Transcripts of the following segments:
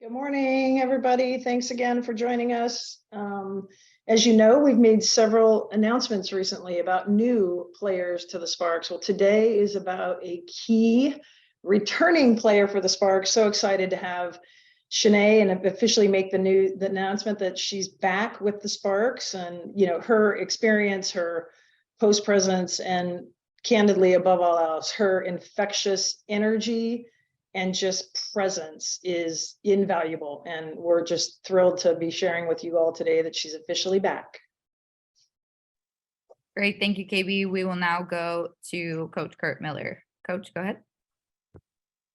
Good morning, everybody. Thanks again for joining us. As you know, we've made several announcements recently about new players to the Sparks. Well, today is about a key returning player for the Sparks. So excited to have Chiney and officially make the announcement that she's back with the Sparks, and her experience, her post presence, and candidly, above all else, her infectious energy and just presence is invaluable. And we're just thrilled to be sharing with you all today that she's officially back. Great. Thank you, KB. We will now go to Coach Curt Miller. Coach, go ahead.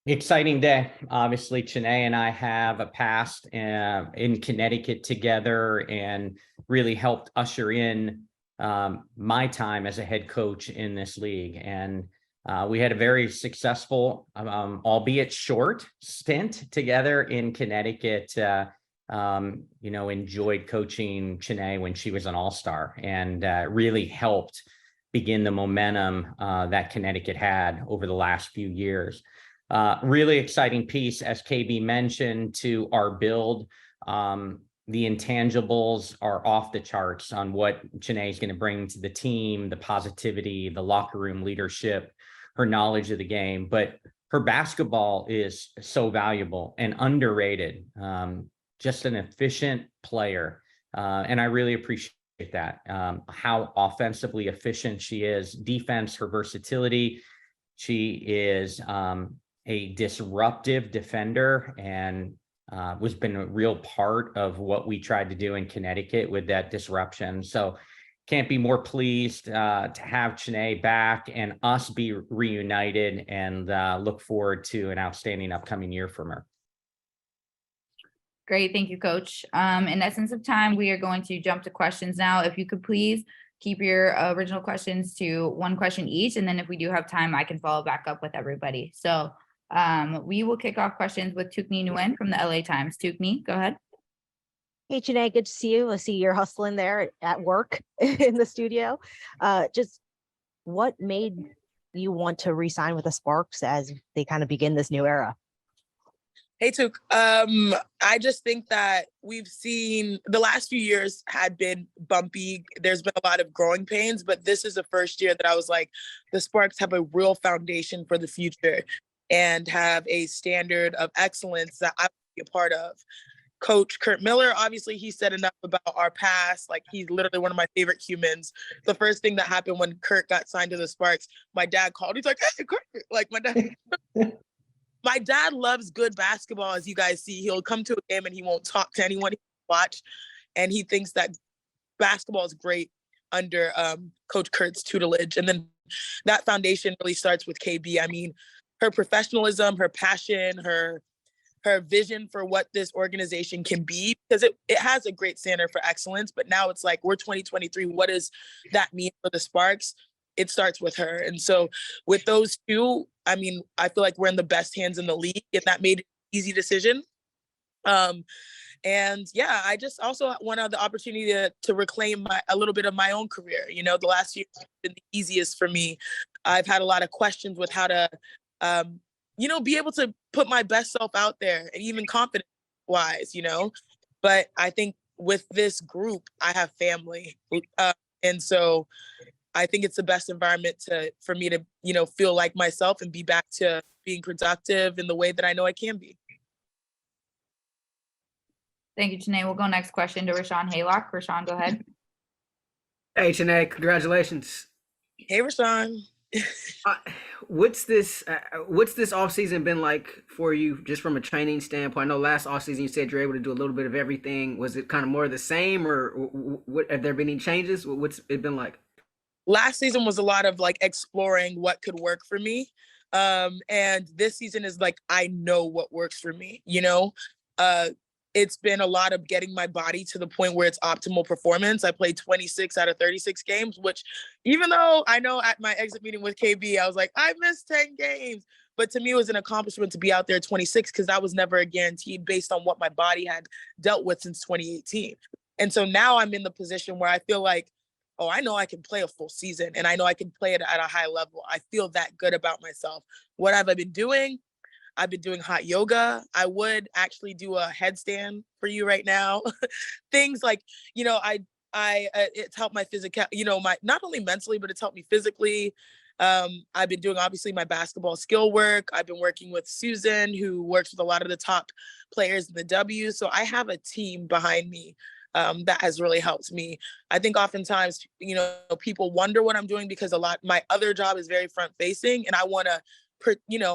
Exciting day. Obviously, Chiney and I have a past in Connecticut together and really helped usher in my time as a head coach in this league. And we had a very successful, albeit short, stint together in Connecticut. Enjoyed coaching Chiney when she was an all-star, and really helped begin the momentum that Connecticut had over the last few years. Really exciting piece, as KB mentioned, to our build. The intangibles are off the charts on what Chiney is going to bring to the team, the positivity, the locker room leadership, her knowledge of the game, but her basketball is so valuable and underrated. Just an efficient player. And I really appreciate that, how offensively efficient she is. Defense, her versatility. She is a disruptive defender and was been a real part of what we tried to do in Connecticut with that disruption. So can't be more pleased to have Chiney back and us be reunited, and look forward to an outstanding upcoming year from her. Great. Thank you, Coach. In essence of time, we are going to jump to questions now. If you could please keep your original questions to one question each. And then if we do have time, I can follow back up with everybody. So we will kick off questions with Tukni Nguyen from the LA Times. Tukni, go ahead. Hey, Chiney, good to see you. I see you're hustling there at work in the studio. Just what made you want to re-sign with the Sparks as they kind of begin this new era? Hey, Tuk. I just think that we've seen the last few years had been bumpy. There's been a lot of growing pains, but this is the first year that I was like, the Sparks have a real foundation for the future and have a standard of excellence that I want to be a part of. Coach Curt Miller, obviously, he said enough about our past. Like, he's literally one of my favorite humans. The first thing that happened when Curt got signed to the Sparks, my dad called. He's like, "Hey, Curt!" Like, my dad loves good basketball, as you guys see. He'll come to a game and he won't talk to anyone he watch, and he thinks that basketball is great under Coach Curt's tutelage. And then that foundation really starts with KB. I mean, her professionalism, her passion, her vision for what this organization can be, because it has a great standard for excellence, but now it's like, we're 2023. What does that mean for the Sparks? It starts with her. And so with those two, I mean, I feel like we're in the best hands in the league, and that made it an easy decision. And yeah, I just also wanted the opportunity to reclaim a little bit of my own career. The last year has been the easiest for me. I've had a lot of questions with how to, be able to put my best self out there, and even confidence wise, but I think with this group, I have family. And so I think it's the best environment for me to, feel like myself and be back to being productive in the way that I know I can be. Thank you, Chiney. We'll go next question to Rashawn Haylock. Rashawn, go ahead. Hey, Chiney, congratulations. Hey, Rashawn. What's this offseason been like for you, just from a training standpoint? I know last offseason you said you're able to do a little bit of everything. Was it kind of more of the same, or what, have there been any changes? What's it been like? Last season was a lot of like exploring what could work for me. And this season is like, I know what works for me, it's been a lot of getting my body to the point where it's optimal performance. I played 26 out of 36 games, which, even though I know at my exit meeting with KB, I was like, I missed 10 games. But to me, it was an accomplishment to be out there 26, because that was never a guaranteed based on what my body had dealt with since 2018. And so now I'm in the position where I feel like, oh, I know I can play a full season, and I know I can play it at a high level. I feel that good about myself. What have I been doing? I've been doing hot yoga. I would actually do a headstand for you right now. Things like, it's helped my physical, my, not only mentally, but it's helped me physically. I've been doing obviously my basketball skill work. I've been working with Susan, who works with a lot of the top players in the W. So I have a team behind me that has really helped me. I think oftentimes, people wonder what I'm doing because my other job is very front facing, and I want to,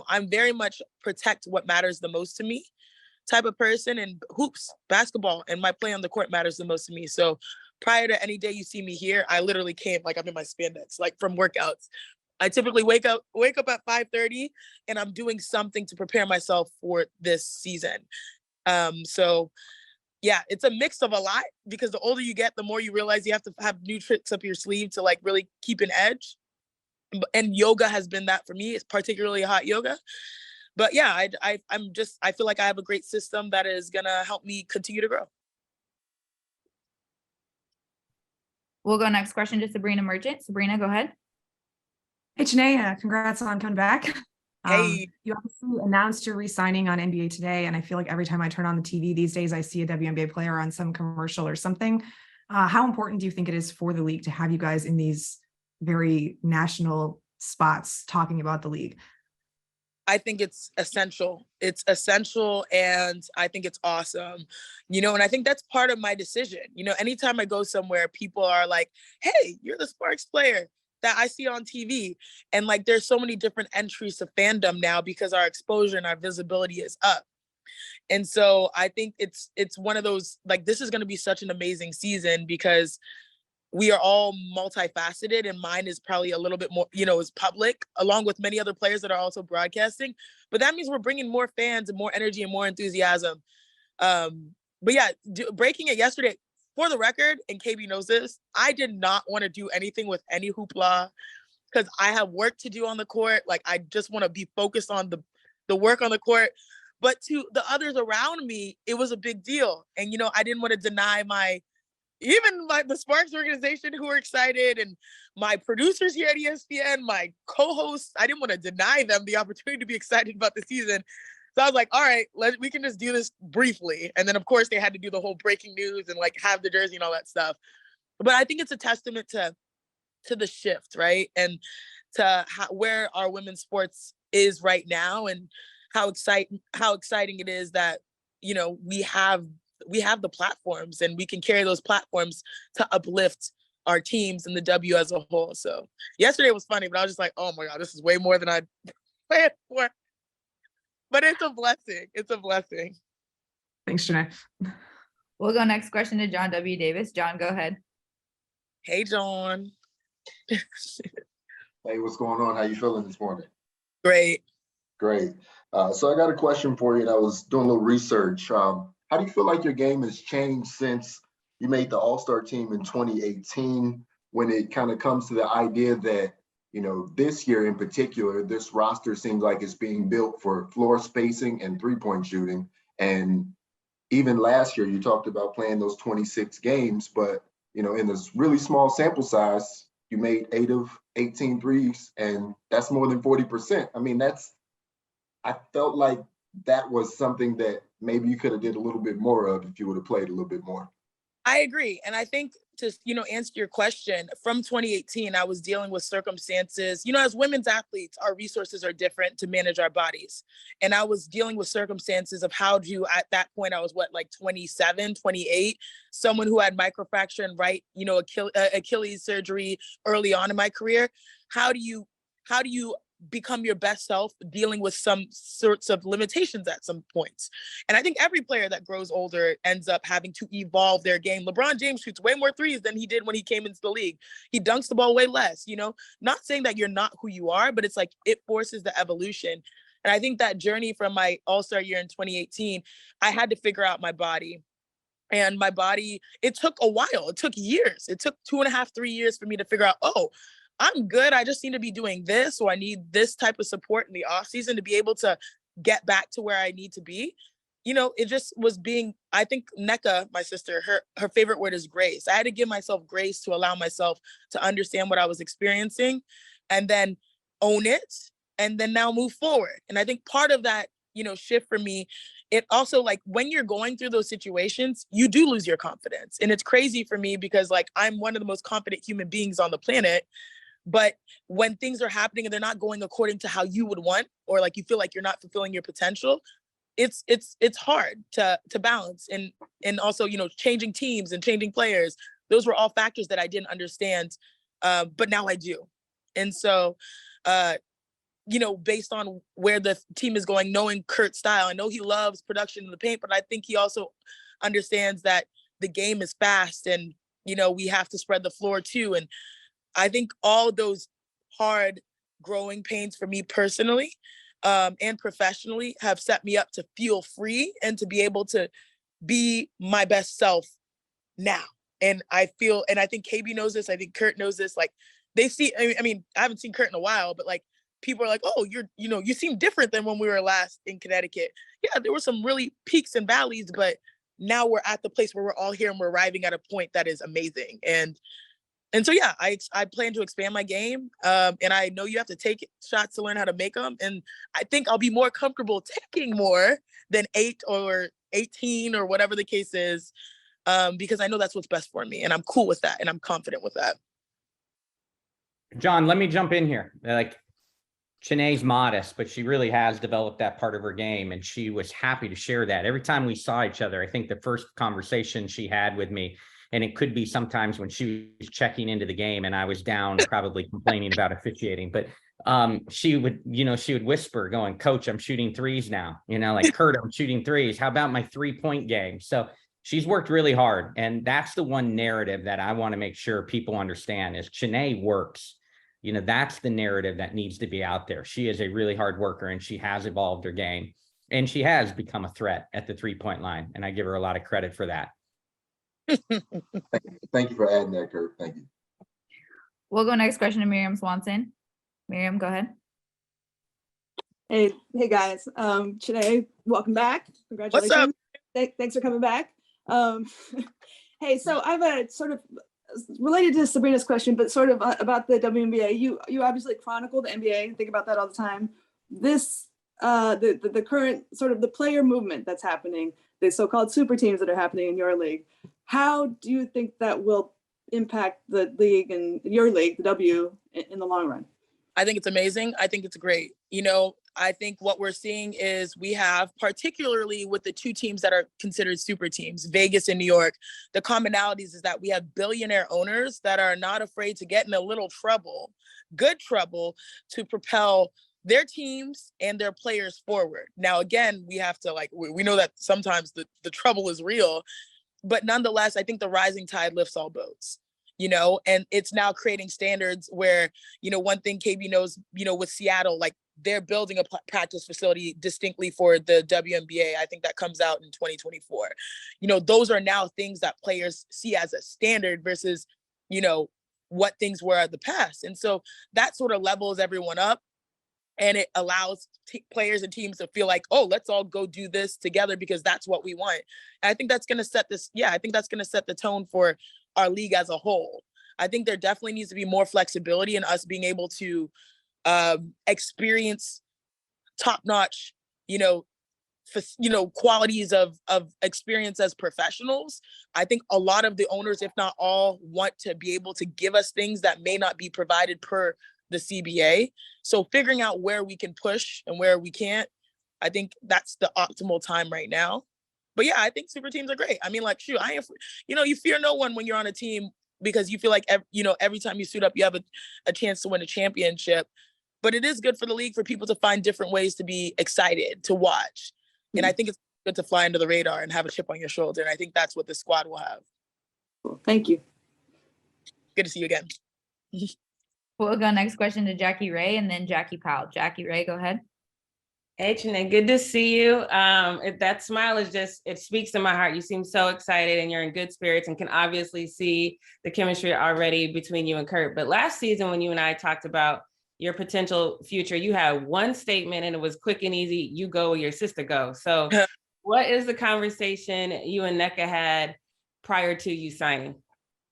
I'm very much protect what matters the most to me type of person, and hoops, basketball, and my play on the court matters the most to me. So prior to any day you see me here, I literally came like I'm in my spandex, like from workouts. I typically wake up at 5:30 and I'm doing something to prepare myself for this season. So yeah, it's a mix of a lot, because the older you get, the more you realize you have to have new tricks up your sleeve to like really keep an edge. And yoga has been that for me. It's particularly hot yoga. But yeah, I feel like I have a great system that is gonna help me continue to grow. We'll go next question to Sabrina Merchant. Sabrina, go ahead. Hey, Chiney, congrats on coming back. Hey. You obviously announced your re-signing on NBA Today, and I feel like every time I turn on the TV these days, I see a WNBA player on some commercial or something. How important do you think it is for the league to have you guys in these very national spots talking about the league? I think it's essential. It's essential, and I think it's awesome. And I think that's part of my decision. Anytime I go somewhere, people are like, hey, you're the Sparks player that I see on TV. And like, there's so many different entries to fandom now because our exposure and our visibility is up. And so I think it's one of those, like, this is going to be such an amazing season because we are all multifaceted, and mine is probably a little bit more, is public, along with many other players that are also broadcasting. But that means we're bringing more fans and more energy and more enthusiasm. But yeah, breaking it yesterday, for the record, and KB knows this, I did not want to do anything with any hoopla because I have work to do on the court. Like, I just want to be focused on the work on the court. But to the others around me, it was a big deal. And, I didn't want to deny the Sparks organization, who were excited, and my producers here at ESPN, my co-hosts, I didn't want to deny them the opportunity to be excited about the season. So I was like, all right, we can just do this briefly. And then of course they had to do the whole breaking news and like have the jersey and all that stuff. But I think it's a testament to the shift, right? And to where our women's sports is right now, and how exciting it is that, we have the platforms, and we can carry those platforms to uplift our teams and the W as a whole. So yesterday was funny, but I was just like, oh my God, this is way more than I planned for. But it's a blessing. It's a blessing. Thanks, Chiney. We'll go next question to John W. Davis. John, go ahead. Hey, John. Hey, what's going on? How you feeling this morning? Great. Great. So I got a question for you, and I was doing a little research. How do you feel like your game has changed since you made the All-Star team in 2018, when it kind of comes to the idea that, this year in particular, this roster seems like it's being built for floor spacing and three-point shooting. And even last year, you talked about playing those 26 games, but, in this really small sample size, you made 8 of 18 threes, and that's more than 40%. I mean, I felt like that was something that maybe you could have did a little bit more of if you would have played a little bit more. I agree. And I think to, answer your question, from 2018, I was dealing with circumstances, as women's athletes, our resources are different to manage our bodies. And I was dealing with circumstances of how do you, at that point, I was 27, 28, someone who had microfracture and Achilles surgery early on in my career. How do you become your best self dealing with some sorts of limitations at some points? And I think every player that grows older ends up having to evolve their game. LeBron James shoots way more threes than he did when he came into the league. He dunks the ball way less, not saying that you're not who you are, but it's like it forces the evolution. And I think that journey from my All-Star year in 2018, I had to figure out my body. And my body, it took a while. It took years. It took 2.5, 3 years for me to figure out, I'm good. I just need to be doing this, or I need this type of support in the off season to be able to get back to where I need to be. It just was I think Nneka, my sister, her favorite word is grace. I had to give myself grace to allow myself to understand what I was experiencing, and then own it, and then now move forward. And I think part of that, shift for me. It also, like, when you're going through those situations, you do lose your confidence. And it's crazy for me because, like, I'm one of the most confident human beings on the planet. But when things are happening and they're not going according to how you would want, or like you feel like you're not fulfilling your potential, it's hard to balance. And also, changing teams and changing players, those were all factors that I didn't understand, but now I do. And so, based on where the team is going, knowing Curt's style, I know he loves production in the paint, but I think he also understands that the game is fast and, we have to spread the floor too. And I think all those hard growing pains for me personally, and professionally, have set me up to feel free and to be able to be my best self now. And I think KB knows this. I think Curt knows this. Like, they see, I mean, I haven't seen Curt in a while, but like, people are like, oh, you seem different than when we were last in Connecticut. Yeah, there were some really peaks and valleys, but now we're at the place where we're all here and we're arriving at a point that is amazing. And so, yeah, I plan to expand my game. And I know you have to take shots to learn how to make them. And I think I'll be more comfortable taking more than 8 or 18 or whatever the case is, because I know that's what's best for me. And I'm cool with that. And I'm confident with that. John, let me jump in here. Like, Chiney's modest, but she really has developed that part of her game. And she was happy to share that. Every time we saw each other, I think the first conversation she had with me, and it could be sometimes when she was checking into the game and I was down, probably complaining about officiating, but she would whisper going, Coach, I'm shooting threes now, like, Curt, I'm shooting threes. How about my 3-point game? So she's worked really hard. And that's the one narrative that I want to make sure people understand is Chiney works. That's the narrative that needs to be out there. She is a really hard worker and she has evolved her game and she has become a threat at the 3-point line. And I give her a lot of credit for that. Thank you for adding that, Curt. Thank you. We'll go next question to Miriam Swanson. Miriam, go ahead. Hey guys. Chiney, welcome back. Congratulations. What's up? Thanks for coming back. Hey, so I have a sort of related to Sabrina's question, but sort of about the WNBA. You obviously chronicle the NBA, think about that all the time. This the current sort of the player movement that's happening, the so-called super teams that are happening in your league. How do you think that will impact the league and your league, the W, in the long run? I think it's amazing. I think it's great. I think what we're seeing is we have, particularly with the 2 teams that are considered super teams, Vegas and New York, the commonalities is that we have billionaire owners that are not afraid to get in a little trouble, good trouble, to propel their teams and their players forward. Now, again, we have to, like, we know that sometimes the trouble is real, but nonetheless, I think the rising tide lifts all boats. And it's now creating standards where, one thing KB knows, with Seattle, like, they're building a practice facility distinctly for the WNBA. I think that comes out in 2024. Those are now things that players see as a standard versus, what things were in the past. And so that sort of levels everyone up. And it allows players and teams to feel like, oh, let's all go do this together because that's what we want. And I think that's going to set this. Yeah, I think that's going to set the tone for our league as a whole. I think there definitely needs to be more flexibility in us being able to experience top-notch, qualities of experience as professionals. I think a lot of the owners, if not all, want to be able to give us things that may not be provided per the CBA. So figuring out where we can push and where we can't, I think that's the optimal time right now. But yeah, I think super teams are great. I mean, like, shoot, you fear no one when you're on a team because you feel like, every time you suit up, you have a chance to win a championship. But it is good for the league for people to find different ways to be excited to watch. And I think it's good to fly under the radar and have a chip on your shoulder. And I think that's what the squad will have. Cool. Thank you. Good to see you again. We'll go next question to Jackie Ray and then Jackie Powell. Jackie Ray, go ahead. Hey, Chiney, good to see you. That smile it speaks to my heart. You seem so excited and you're in good spirits and can obviously see the chemistry already between you and Curt. But last season, when you and I talked about your potential future, you had one statement and it was quick and easy. You go where your sister goes. So what is the conversation you and Nneka had prior to you signing?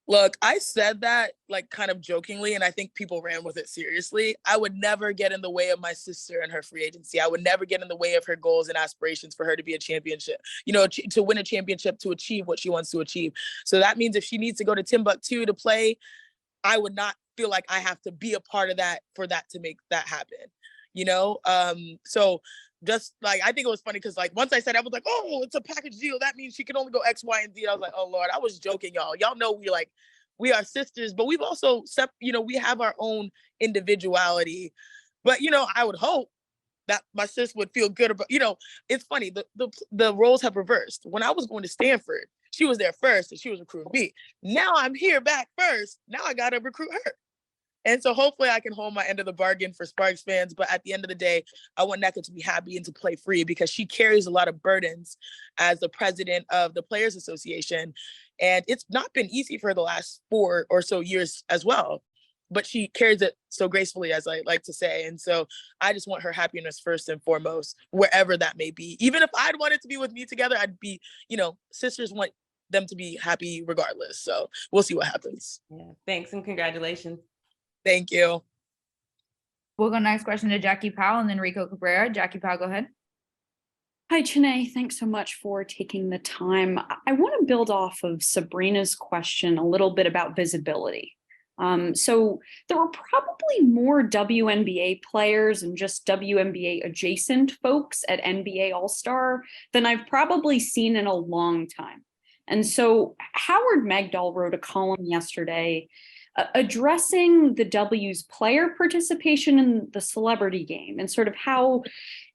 Look, I said that like kind of jokingly, and I think people ran with it seriously. I would never get in the way of my sister and her free agency. I would never get in the way of her goals and aspirations for her to be a championship, to win a championship, to achieve what she wants to achieve. So that means if she needs to go to Timbuktu to play, I would not feel like I have to be a part of that for that to make that happen, So just like, I think it was funny because like once I said, I was like, oh, it's a package deal. That means she can only go X, Y, and Z. I was like, oh Lord, I was joking, y'all. Y'all know we are sisters, but we've also, we have our own individuality. But, I would hope that my sis would feel good about, it's funny, the roles have reversed. When I was going to Stanford, she was there first and she was recruiting me. Now I'm here back first. Now I got to recruit her. And so hopefully I can hold my end of the bargain for Sparks fans. But at the end of the day, I want Nneka to be happy and to play free because she carries a lot of burdens as the president of the Players Association. And it's not been easy for the last 4 or so years as well. But she carries it so gracefully, as I like to say. And so I just want her happiness first and foremost, wherever that may be. Even if I'd want it to be with me together, I'd be, sisters want them to be happy regardless. So we'll see what happens. Yeah, thanks and congratulations. Thank you. We'll go next question to Jackie Powell and then Rico Cabrera. Jackie Powell, go ahead. Hi, Chiney. Thanks so much for taking the time. I want to build off of Sabrina's question a little bit about visibility. So there were probably more WNBA players and just WNBA adjacent folks at NBA All-Star than I've probably seen in a long time. And so Howard Megdal wrote a column yesterday addressing the W's player participation in the celebrity game and sort of how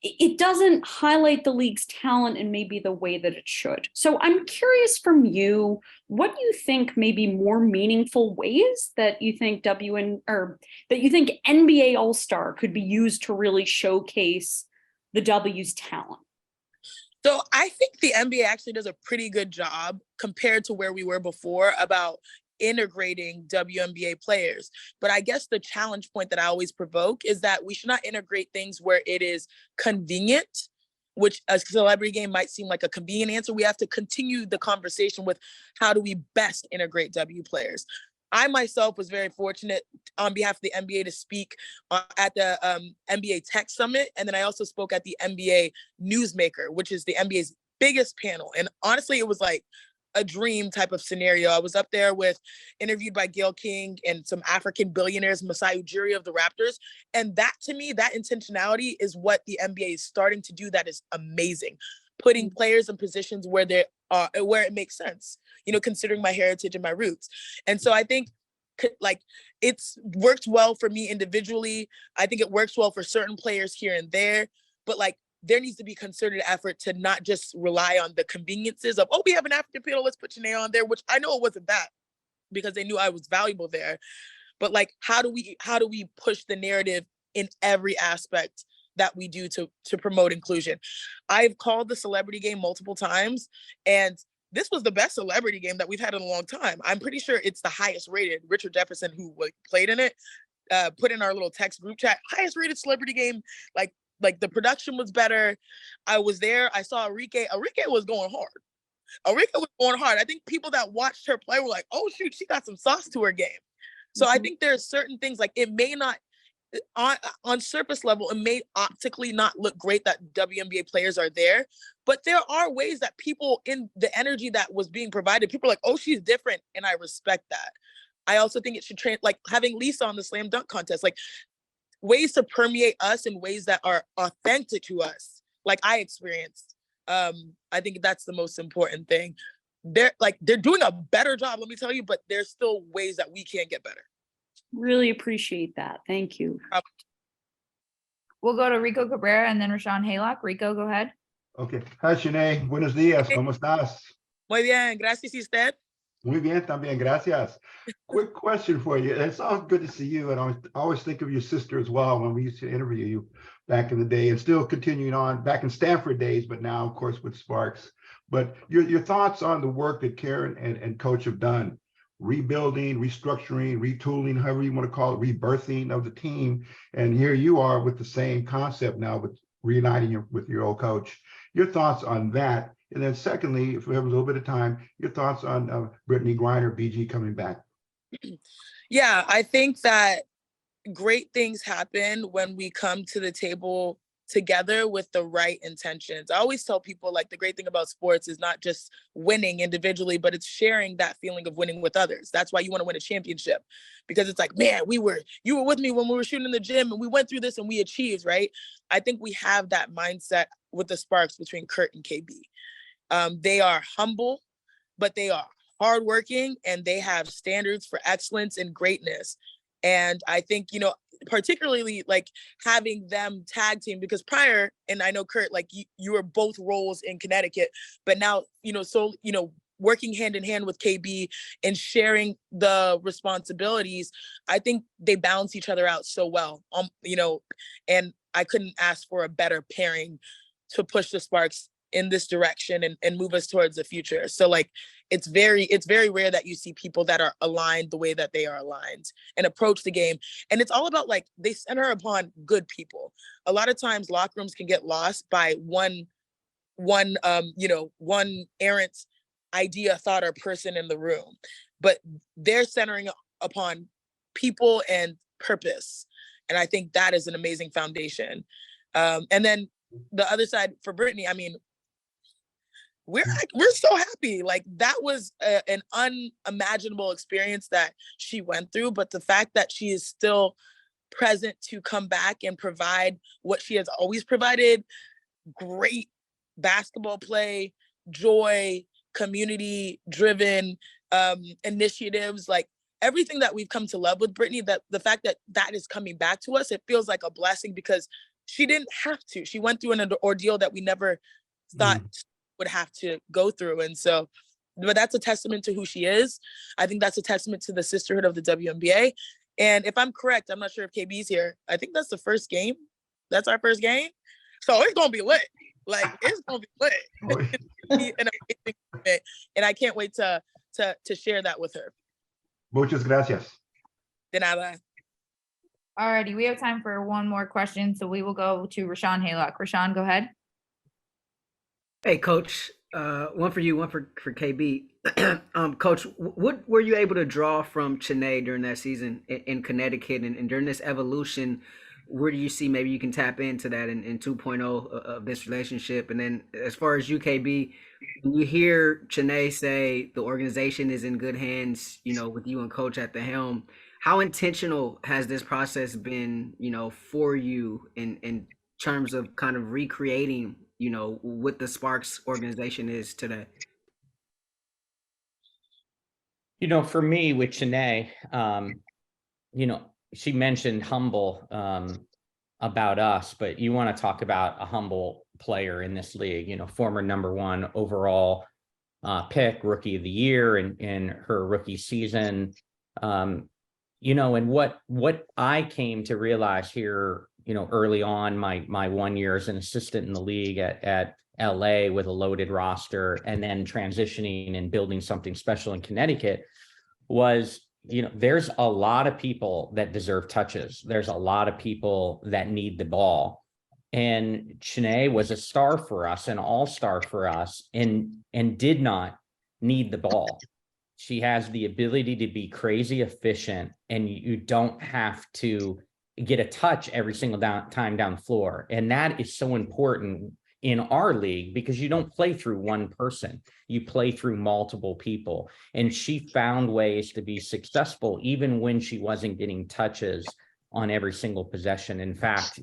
it doesn't highlight the league's talent in maybe the way that it should. So I'm curious from you, what do you think may be more meaningful ways that you think that you think NBA All-Star could be used to really showcase the W's talent? So I think the NBA actually does a pretty good job compared to where we were before about integrating WNBA players. But I guess the challenge point that I always provoke is that we should not integrate things where it is convenient, which a celebrity game might seem like a convenient answer. We have to continue the conversation with how do we best integrate W players. I myself was very fortunate on behalf of the NBA to speak at the NBA Tech Summit. And then I also spoke at the NBA Newsmaker, which is the NBA's biggest panel. And honestly, it was like a dream type of scenario. I was up there interviewed by Gayle King and some African billionaires, Masai Ujiri of the Raptors. And that, to me, that intentionality is what the NBA is starting to do. That is amazing. Putting players in positions where it makes sense, considering my heritage and my roots. And so I think it's worked well for me individually. I think it works well for certain players here and there, but there needs to be concerted effort to not just rely on the conveniences of, oh, we have an African panel, let's put Chiney on there, which I know it wasn't that because they knew I was valuable there. But how do we push the narrative in every aspect that we do to promote inclusion? I've called the celebrity game multiple times, and this was the best celebrity game that we've had in a long time. I'm pretty sure it's the highest rated. Richard Jefferson, who played in it, put in our little text group chat, highest rated celebrity game. Like the production was better. I was there. I saw Arike. Arike was going hard. I think people that watched her play were like, oh shoot, she got some sauce to her game. So I think there's certain things it may not, on surface level, it may optically not look great that WNBA players are there, but there are ways that people in the energy that was being provided, people are like, oh, she's different. And I respect that. I also think it should having Lisa on the slam dunk contest, ways to permeate us in ways that are authentic to us, like I experienced. I think that's the most important thing. They're doing a better job, let me tell you, but there's still ways that we can get better. Really appreciate that. Thank you. We'll go to Rico Cabrera and then Rashawn Haylock. Rico, go ahead. Okay. Hi, Chiney. Buenos días. ¿Cómo estás? Muy bien. Gracias, ¿y usted? Muy bien, también. Gracias. Quick question for you. It's always good to see you. And I always think of your sister as well when we used to interview you back in the day, and still continuing on back in Stanford days, but now, of course, with Sparks. But your thoughts on the work that Karen and Coach have done, rebuilding, restructuring, retooling, however you want to call it, rebirthing of the team. And here you are with the same concept now, with reuniting with your old coach. Your thoughts on that And then secondly, if we have a little bit of time, your thoughts on Brittany Griner, BG coming back. Yeah, I think that great things happen when we come to the table together with the right intentions. I always tell people, like, the great thing about sports is not just winning individually, but it's sharing that feeling of winning with others. That's why you want to win a championship, because it's like, man, you were with me when we were shooting in the gym and we went through this and we achieved, right? I think we have that mindset with the Sparks between Curt and KB. They are humble, but they are hardworking, and they have standards for excellence and greatness. And I think, particularly like having them tag team, because prior, and I know Curt, like you were both roles in Connecticut, but now, working hand in hand with KB and sharing the responsibilities, I think they balance each other out so well. And I couldn't ask for a better pairing to push the Sparks in this direction and move us towards the future. So like, it's very rare that you see people that are aligned the way that they are aligned and approach the game. And it's all about, like, they center upon good people. A lot of times locker rooms can get lost by one errant idea, thought, or person in the room, but they're centering upon people and purpose. And I think that is an amazing foundation. And then the other side for Brittany, I mean, we're so happy. Like, that was an unimaginable experience that she went through, but the fact that she is still present to come back and provide what she has always provided: great basketball play, joy, community driven initiatives, like everything that we've come to love with Brittany, that the fact that that is coming back to us, it feels like a blessing, because she didn't have to. She went through an ordeal that we never thought would have to go through. And so, but that's a testament to who she is. I think that's a testament to the sisterhood of the WNBA. And if I'm correct, I'm not sure if KB's here, I think that's the first game. That's our first game. So it's going to be lit. Like, it's going to be lit. It's gonna be an amazing moment. And I can't wait to share that with her. Muchas gracias. De nada. Alrighty, we have time for one more question, so we will go to Rashawn Haylock. Rashawn, go ahead. Hey, Coach. One for you, one for KB. Coach, what were you able to draw from Chiney during that season in Connecticut, and during this evolution? Where do you see maybe you can tap into that in 2.0 of this relationship? And then as far as UKB, when you hear Chiney say the organization is in good hands, with you and Coach at the helm, how intentional has this process been, for you in terms of kind of recreating, what the Sparks organization is today? For me with Chiney, she mentioned humble about us, but you want to talk about a humble player in this league, former #1 overall pick, rookie of the year in her rookie season. And what I came to realize here, early on my 1 year as an assistant in the league at LA with a loaded roster, and then transitioning and building something special in Connecticut, was, there's a lot of people that deserve touches. There's a lot of people that need the ball. And Chiney was a star for us, an all-star for us, and did not need the ball. She has the ability to be crazy efficient, and you don't have to get a touch every single time down the floor. And that is so important in our league, because you don't play through one person, you play through multiple people. And she found ways to be successful even when she wasn't getting touches on every single possession. In fact,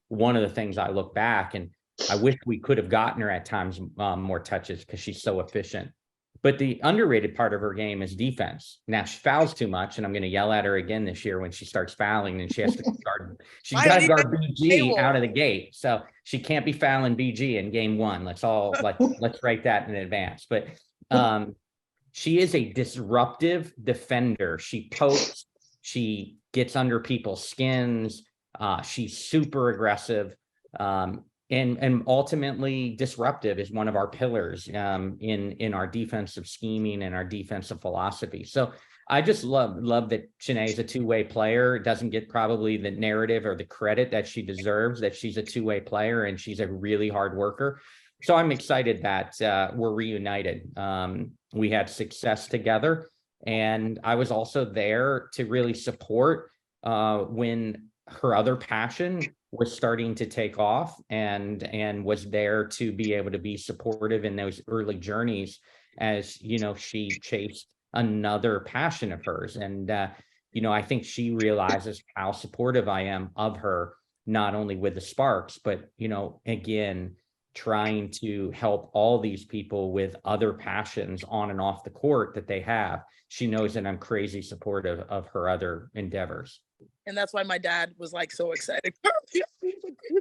one of the things I look back, and I wish we could have gotten her at times more touches, because she's so efficient. But the underrated part of her game is defense. Now, she fouls too much, and I'm going to yell at her again this year when she starts fouling, and she has to guard. She's got to guard BG out of the gate, so she can't be fouling BG in game 1. Let's write that in advance. But she is a disruptive defender. She pokes, she gets under people's skins. She's super aggressive. And ultimately disruptive is one of our pillars in our defensive scheming and our defensive philosophy. So I just love that Chiney is a two-way player. Doesn't get probably the narrative or the credit that she deserves, that she's a two-way player and she's a really hard worker. So I'm excited that we're reunited. We had success together, and I was also there to really support when her other passion was starting to take off, and was there to be able to be supportive in those early journeys as, you know, she chased another passion of hers. And, you know, I think she realizes how supportive I am of her, not only with the Sparks, but, you know, again, trying to help all these people with other passions on and off the court that they have. She knows that I'm crazy supportive of her other endeavors. And that's why my dad was like so excited. He's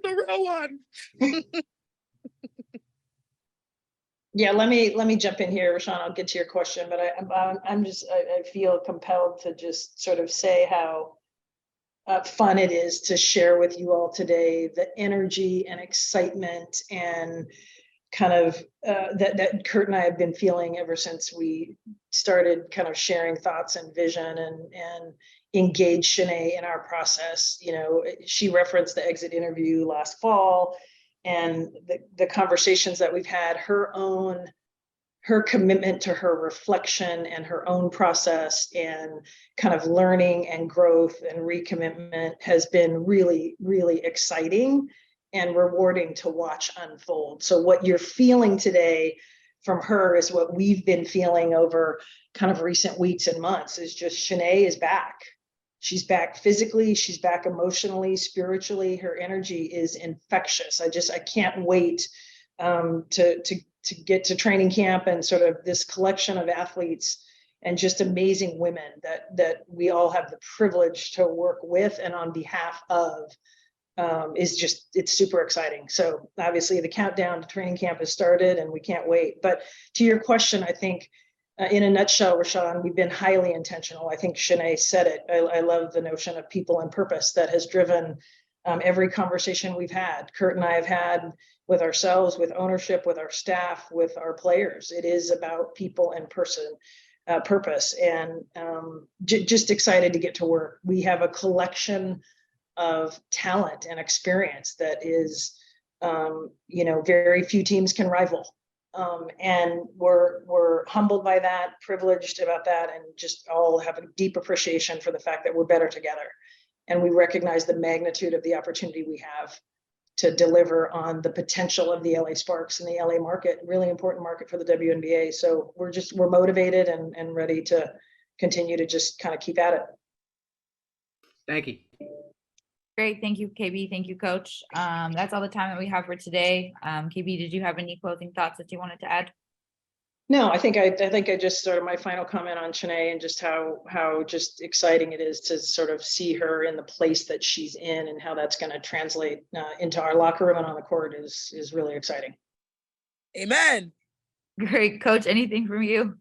a real one. Yeah, let me jump in here, Rashawn. I'll get to your question, but I feel compelled to just sort of say how fun it is to share with you all today the energy and excitement and kind of that Curt and I have been feeling ever since we started kind of sharing thoughts and vision and engage Chiney in our process. You know, she referenced the exit interview last fall and the conversations that we've had, her commitment to her reflection and her own process and kind of learning and growth and recommitment has been really, really exciting and rewarding to watch unfold. So what you're feeling today from her is what we've been feeling over kind of recent weeks and months, is just Chiney is back. She's back physically, she's back emotionally, spiritually. Her energy is infectious. I can't wait to get to training camp and sort of this collection of athletes and just amazing women that we all have the privilege to work with and on behalf of. It's super exciting. So obviously the countdown to training camp has started and we can't wait. But to your question, I think in a nutshell, Rashawn, we've been highly intentional. I think Chiney said it. I love the notion of people and purpose that has driven every conversation we've had. Curt and I have had with ourselves, with ownership, with our staff, with our players. It is about people and purpose, and just excited to get to work. We have a collection of talent and experience that is, you know, very few teams can rival. And we're humbled by that, privileged about that, and just all have a deep appreciation for the fact that we're better together. And we recognize the magnitude of the opportunity we have to deliver on the potential of the LA Sparks and the LA market, really important market for the WNBA. So we're motivated and ready to continue to just kind of keep at it. Thank you. Great. Thank you, KB. Thank you, Coach. That's all the time that we have for today. KB, did you have any closing thoughts that you wanted to add? No, I think I just sort of my final comment on Chiney and just how just exciting it is to sort of see her in the place that she's in and how that's going to translate into our locker room and on the court is really exciting. Amen. Great. Coach, anything from you?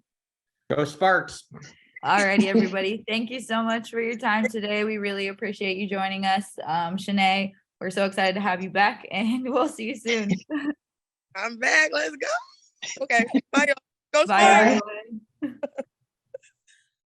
Go Sparks. All righty, everybody. Thank you so much for your time today. We really appreciate you joining us. Chiney, we're so excited to have you back, and we'll see you soon. I'm back. Let's go. Okay. Bye, y'all. Go Bye. Sparks.